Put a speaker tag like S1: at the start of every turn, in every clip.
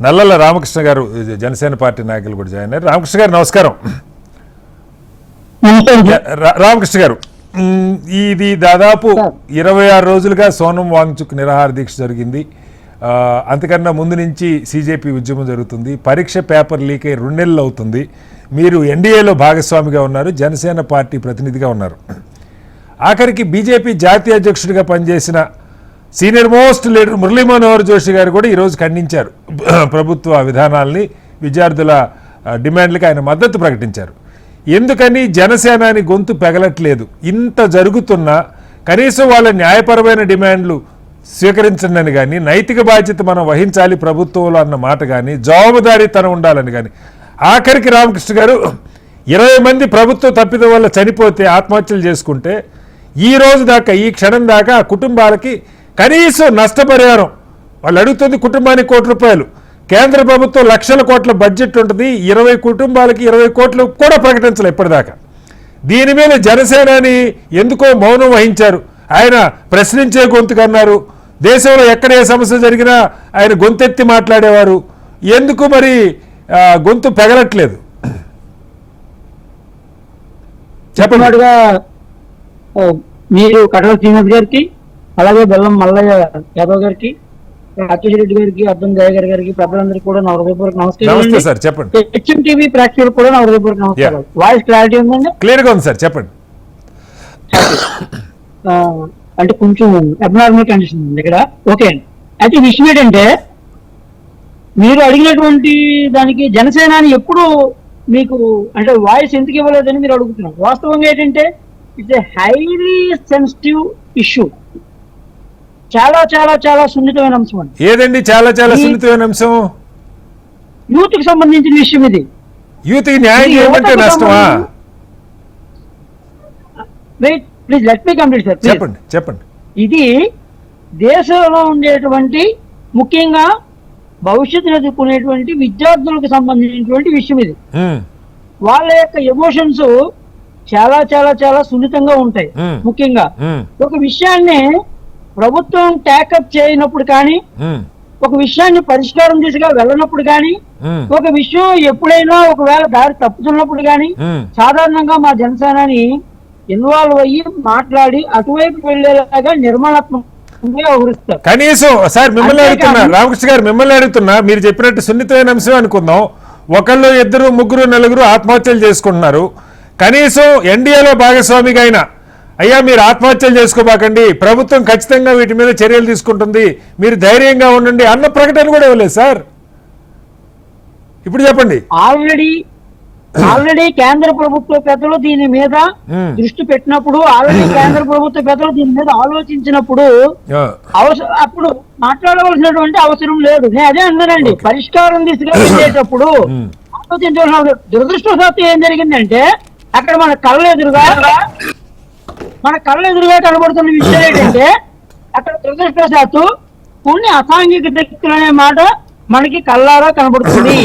S1: నల్లల రామకృష్ణ గారు జనసేన పార్టీ నాయకులు కూడా జాయిన్ అయ్యారు. రామకృష్ణ గారు నమస్కారం. రామకృష్ణ గారు, ఇది దాదాపు 26 రోజులుగా సోనం వాంగ్చుక్ నిరాహార దీక్ష జరిగింది. అంతకన్నా ముందు నుంచి సీజేపీ ఉద్యమం జరుగుతుంది. పరీక్ష పేపర్ లీక్ అయ్యి 2 నెలలు అవుతుంది. మీరు ఎన్డీఏలో భాగస్వామిగా ఉన్నారు, జనసేన పార్టీ ప్రతినిధిగా ఉన్నారు. ఆఖరికి బీజేపీ జాతీయ అధ్యక్షుడిగా పనిచేసిన senior most leader Murali Manohar Joshi గారు కూడా ఈరోజు ఖండించారు ప్రభుత్వ విధానాల్ని, విద్యార్థుల డిమాండ్లకి ఆయన మద్దతు ప్రకటించారు. ఎందుకని జనసేనాని గొంతు పెగలట్లేదు? ఇంత జరుగుతున్నా కనీసం వాళ్ళ న్యాయపరమైన డిమాండ్లు స్వీకరించండి కానీ, నైతిక బాధ్యత మనం వహించాలి ప్రభుత్వంలో అన్న మాట కానీ, జవాబుదారీతనం ఉండాలని కానీ. ఆఖరికి రామకృష్ణ గారు 20 మంది ప్రభుత్వ తప్పిదం వల్ల చనిపోతే ఆత్మహత్యలు చేసుకుంటే ఈ రోజు దాకా, ఈ క్షణం దాకా ఆ కుటుంబాలకి కనీసం నష్టపరిహారం వాళ్ళు అడుగుతుంది కుటుంబానికి ₹1,00,00,000. కేంద్ర ప్రభుత్వం లక్షల కోట్ల బడ్జెట్ ఉంటుంది, 20 కుటుంబాలకి 20 కోట్లు కూడా ప్రకటించలేదు ఇప్పటిదాకా. దీని మీద జనసేనాని ఎందుకో మౌనం వహించారు. ఆయన ప్రశ్నించే గొంతుకన్నారు. దేశంలో ఎక్కడ ఏ సమస్య జరిగినా ఆయన గొంతెత్తి మాట్లాడేవారు. ఎందుకు మరి గొంతు పెగలట్లేదు?
S2: చెప్పినట్టుగా మీరు కటల శ్రీనివాస్ గారికి, అలాగే బెల్లం మల్లయ్య యాదవ్ గారికి, రాకేష్ రెడ్డి గారికి, అర్జున్ జయ గారికి, ప్రజలందరికీ కూడా నా హృదయపూర్వక నమస్కారం.
S1: చెప్పండి.
S2: హెచ్ఎం టీవీ ప్రేక్షకులకు కూడా నా హృదయపూర్వక నమస్కారం. వాయిస్ క్లారిటీ ఉందండి?
S1: క్లియర్ గా ఉంది సార్, చెప్పండి.
S2: అంటే కొంచెం అబ్నార్మల్ కండిషన్ ఉంది ఇక్కడ. ఓకే అండి. అయితే విషయం ఏంటంటే, మీరు అడిగినటువంటి దానికి జనసేనాని ఎప్పుడు మీకు అంటే వాయిస్ ఎందుకు ఇవ్వలేదని మీరు అడుగుతున్నారు. వాస్తవంగా ఏంటంటే, it's a highly sensitive issue. చాలా చాలా చాలా సున్నితమైన అంశం అండి.
S1: ఏదండి చాలా చాలా సున్నితమైన అంశం?
S2: యూత్ కి సంబంధించిన విషయం ఇది.
S1: యూత్ కి న్యాయం చేయమంటే నష్టమా?
S2: Wait please, let me complete sir.
S1: చెప్పండి చెప్పండి.
S2: ఇది దేశంలో ఉండేటువంటి ముఖ్యంగా భవిష్యత్తును ఎదుర్కొనేటువంటి విద్యార్థులకు సంబంధించినటువంటి విషయం ఇది. వాళ్ళ యొక్క ఎమోషన్స్ చాలా చాలా చాలా సున్నితంగా ఉంటాయి. ముఖ్యంగా ఒక విషయాన్ని ప్రభుత్వం ట్యాకప్ చేయనప్పుడు కానీ, ఒక విషయాన్ని పరిష్కారం దిశగా వెళ్ళనప్పుడు కానీ, ఒక విషయం ఎప్పుడైనా ఒకవేళ దారి తప్పుతున్నప్పుడు కానీ సాధారణంగా మా జనసేనాని ఇన్వాల్వ్ అయ్యి మాట్లాడి అటువైపు వెళ్లేలాగా నిర్మాణాత్మకంగా వ్యవహరిస్తారు.
S1: కనీసం సార్ మిమ్మల్ని అడుగుతున్నా, రామకృష్ణ గారు మిమ్మల్ని అడుగుతున్నా, మీరు చెప్పినట్టు సున్నితమైన అంశం అనుకుందాం. ఒకళ్ళు, ఇద్దరు, ముగ్గురు, నలుగురు ఆత్మహత్యలు చేసుకుంటున్నారు. కనీసం ఎన్డీఏలో భాగస్వామిగా అయినా అయ్యా మీరు ఆత్మహత్యలు చేసుకోబాకండి, ప్రభుత్వం ఖచ్చితంగా వీటి మీద చర్యలు తీసుకుంటుంది, మీరు ధైర్యంగా ఉండండి అన్న ప్రకటన కూడా ఇవ్వలేదు సార్. ఇప్పుడు చెప్పండి.
S2: ఆల్రెడీ కేంద్ర ప్రభుత్వ పెద్దలు దీని మీద దృష్టి పెట్టినప్పుడు, ఆల్రెడీ కేంద్ర ప్రభుత్వ పెద్దలు దీని మీద ఆలోచించినప్పుడు అప్పుడు మాట్లాడవలసినటువంటి అవసరం లేదు. నేను అదే అన్నానండి, పరిష్కారం దిశగా వెళ్ళేటప్పుడు ఆలోచించవలసిన. దురదృష్టవశాత్తు ఏం జరిగిందంటే, అక్కడ మన కళ్ళ ఎదురుగా కనబడుతున్న విషయం ఏంటంటే, అక్కడ దురదృష్టవశాత్తు కొన్ని అసాంఘిక శక్తులు అనే మాట మనకి కళ్ళారా కనబడుతుంది.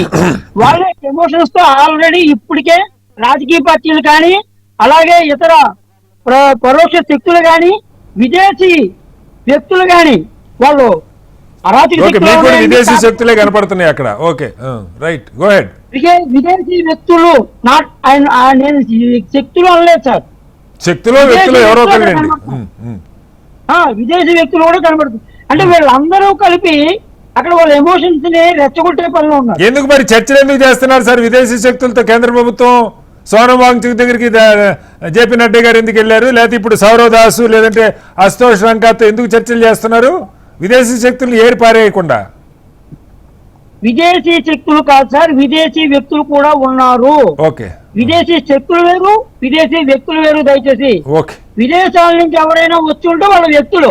S2: వాళ్ళ ఎమోషన్స్ తో ఆల్రెడీ ఇప్పటికే రాజకీయ పార్టీలు కానీ, అలాగే ఇతర పరోక్ష శక్తులు కానీ, విదేశీ వ్యక్తులు కానీ వాళ్ళు
S1: విదేశీ శక్తులే కనపడుతున్నాయి అక్కడ. Okay right, go head.
S2: విదేశీ వ్యక్తులు నేను శక్తులు అనలేదు సార్,
S1: శక్తులు వ్యక్తులు ఎవరో
S2: విదేశీ వ్యక్తులు కూడా కనబడుతుంది. అంటే వీళ్ళందరూ కలిపి అక్కడ వాళ్ళ ఎమోషన్స్ ని రెచ్చగొట్టే పనిలో ఉన్నారు.
S1: ఎందుకు మరి చర్చలు ఎందుకు చేస్తున్నారు సార్ విదేశీ శక్తులతో? కేంద్ర ప్రభుత్వం సోనం వాంగ్చుక్ దగ్గరికి జేపీ నడ్డా గారు ఎందుకు వెళ్ళారు? లేకపోతే ఇప్పుడు సౌరవ్ దాసు లేదంటే అశుతోష్ రంకాతో ఎందుకు చర్చలు చేస్తున్నారు? విదేశీ శక్తులు ఏరి పారేయకుండా.
S2: విదేశీ శక్తులు కాదు సార్, విదేశీ వ్యక్తులు కూడా ఉన్నారు.
S1: ఓకే,
S2: విదేశీ శక్తులు వేరు, విదేశీ వ్యక్తులు వేరు. దయచేసి విదేశాల నుంచి ఎవరైనా వచ్చి ఉంటే వాళ్ళ వ్యక్తులు,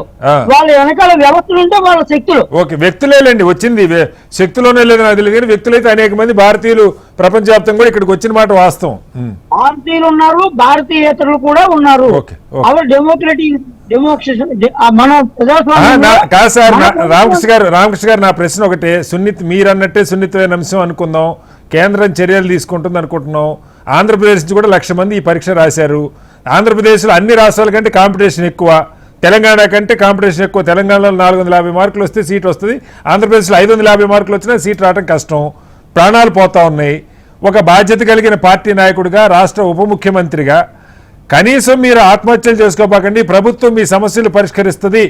S2: వాళ్ళ వెనకాల వ్యవస్థలు ఉంటే వాళ్ళ శక్తులు.
S1: ఓకే, వ్యక్తులేండి వచ్చింది, శక్తులోనే లేదు అది లేదు. వ్యక్తులైతే అనేక మంది భారతీయులు ప్రపంచవ్యాప్తంగా కూడా ఇక్కడికి వచ్చిన మాట వాస్తవం.
S2: భారతీయులు ఉన్నారు, భారతీయేతరులు కూడా ఉన్నారు. అవర్ డెమోక్రటిక్ మన
S1: కాదు సార్. రామకృష్ణ గారు నా ప్రశ్న ఒకటే, మీరు అన్నట్టే సున్నితమైన అంశం అనుకుందాం, కేంద్రం చర్యలు తీసుకుంటుంది అనుకుంటున్నాం. ఆంధ్రప్రదేశ్ నుంచి కూడా 1,00,000 మంది ఈ పరీక్ష రాశారు. ఆంధ్రప్రదేశ్లో అన్ని రాష్ట్రాల కంటే కాంపిటీషన్ ఎక్కువ. తెలంగాణ కంటే కాంపిటీషన్ ఎక్కువ. తెలంగాణలో 450 మార్కులు వస్తే సీట్ వస్తుంది, ఆంధ్రప్రదేశ్లో 550 మార్కులు వచ్చినా సీట్ రావడం కష్టం, ప్రాణాలు పోతా ఉన్నాయి. ఒక బాధ్యత కలిగిన పార్టీ నాయకుడిగా, రాష్ట్ర ఉప ముఖ్యమంత్రిగా కనీసం మీరు ఆత్మహత్యలు చేసుకోబాకండి, ప్రభుత్వం మీ సమస్యలు పరిష్కరిస్తుంది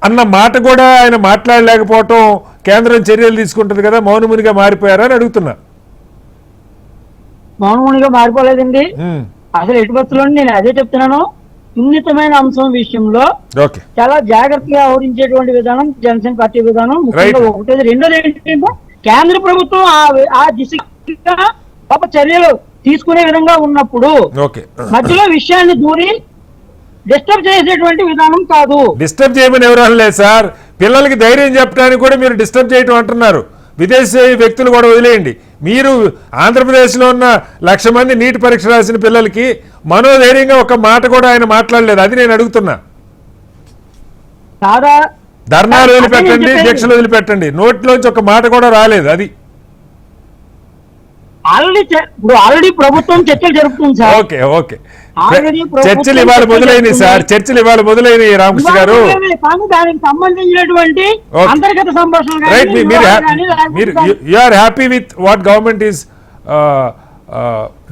S1: అన్న మాట కూడా ఆయన మాట్లాడలేకపోవటం, కేంద్రం చర్యలు తీసుకుంటుంది కదా, మౌనమునిగా మారిపోయారా అని అడుగుతున్నా.
S2: మౌనమునిగా మారిపోలేదండి. అసలు ఎటుపత్తులో నేను అదే చెప్తున్నాను, సున్నితమైన అంశం విషయంలో
S1: ఓకే,
S2: చాలా జాగ్రత్తగా వ్యవహరించేటువంటి విధానం జనసేన పార్టీ విధానం. ముఖ్యంగా
S1: Right.
S2: ఒకటి, రెండోది ఏంటంటే కేంద్ర ప్రభుత్వం ఆ దిశగా ఒక చర్యలు తీసుకునే విధంగా ఉన్నప్పుడు
S1: ఓకే,
S2: మధ్యలో విషయాన్ని దూరి డిస్టర్బ్ చేసేటువంటి విధానం కాదు.
S1: డిస్టర్బ్ చేయమని ఎవరు అనలేదు సార్. పిల్లలకి ధైర్యం చెప్పడానికి కూడా మీరు డిస్టర్బ్ చేయటం అంటున్నారు. విదేశీ వ్యక్తులు కూడా వదిలేయండి. మీరు ఆంధ్రప్రదేశ్లో ఉన్న 1,00,000 మంది నీట్ పరీక్ష రాసిన పిల్లలకి మనోధైర్యంగా ఒక మాట కూడా ఆయన మాట్లాడలేదు. అది నేను అడుగుతున్నా.
S2: కాదా?
S1: ధర్నాలు
S2: అదే
S1: వదిలిపెట్టండి,
S2: నేను చెప్పేది.
S1: దీక్షలు వదిలిపెట్టండి, నోట్లోంచి ఒక మాట కూడా రాలేదు. అది
S2: ఆల్రెడీ ప్రభుత్వం చర్చలు జరుపుతుంది సార్.
S1: ఓకే ఓకే,
S2: Already ప్రభుత్వం
S1: చర్చలు ఇవాళ మొదలైనవి సార్, చర్చలు ఇవాళ మొదలైనవి రామకృష్ణ గారు.
S2: కానీ దానికి సంబంధించినటువంటి
S1: Okay.
S2: అంతర్గత సంభాషణ కానీ,
S1: రైట్,
S2: వివాదాలు కానీ, లేకపోతే
S1: you are happy with what government is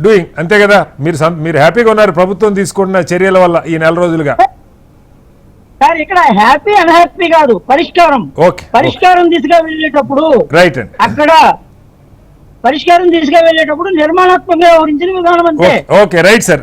S1: doing, అంతే కదా? మీరు హ్యాపీగా ఉన్నారు ప్రభుత్వం తీసుకుంటున్న చర్యల వల్ల ఈ నెల రోజులుగా?
S2: సార్ ఇక్కడ హ్యాపీ అన్హ్యాపీ కాదు, పరిష్కారం.
S1: ఓకే,
S2: పరిష్కారం దిశగా వెళ్ళేటప్పుడు
S1: రైట్ అండి,
S2: అక్కడ పరిష్కారం దిశగా వెళ్ళేటప్పుడు నిర్మాణాత్మకంగా వ్యవహరించిన విధానం అంతే.
S1: Okay right sir.